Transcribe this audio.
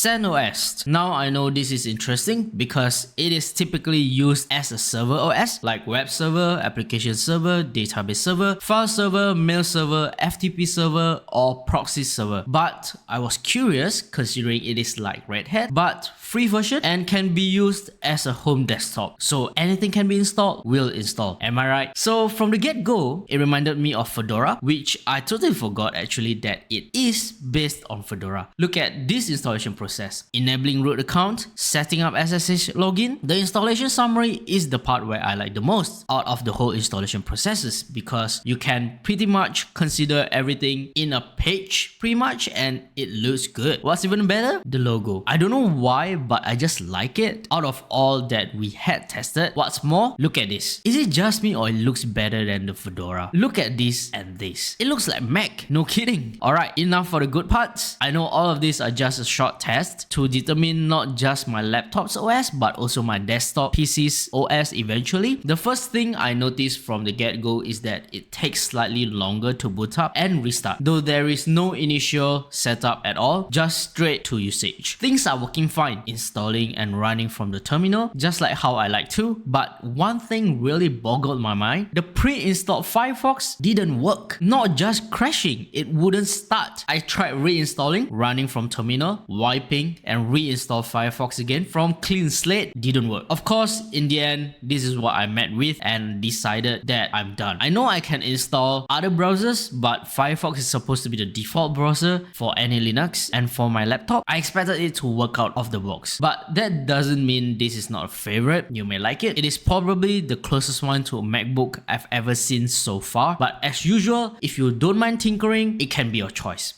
CentOS. Now I know this is interesting because it is typically used as a server OS like web server, application server, database server, file server, mail server, FTP server, or proxy server. But I was curious considering it is like Red Hat, but free version and can be used as a home desktop. So anything can be installed, will install. Am I right? So from the get-go, it reminded me of Fedora, which I totally forgot actually that it is based on Fedora. Look at this installation process. Enabling root account, setting up SSH login. The installation summary is the part where I like the most out of the whole installation processes because you can pretty much consider everything in a page pretty much and it looks good. What's even better? The logo. I don't know why, but I just like it out of all that we had tested. What's more, look at this. Is it just me or it looks better than the Fedora? Look at this and this. It looks like Mac. No kidding. Alright, enough for the good parts. I know all of these are just a short test to determine not just my laptop's OS but also my desktop PC's OS eventually. The first thing I noticed from the get-go is that it takes slightly longer to boot up and restart, though there is no initial setup at all, just straight to usage. Things are working fine, installing and running from the terminal, just like how I like to, but one thing really boggled my mind. The pre-installed Firefox didn't work. Not just crashing, it wouldn't start. I tried reinstalling, running from terminal, wiping and reinstall Firefox again from clean slate, didn't work. Of course, in the end, this is what I met with and decided that I'm done. I know I can install other browsers, but Firefox is supposed to be the default browser for any Linux, and for my laptop, I expected it to work out of the box. But that doesn't mean this is not a favorite. You may like it. It is probably the closest one to a MacBook I've ever seen so far. But as usual, if you don't mind tinkering, it can be your choice.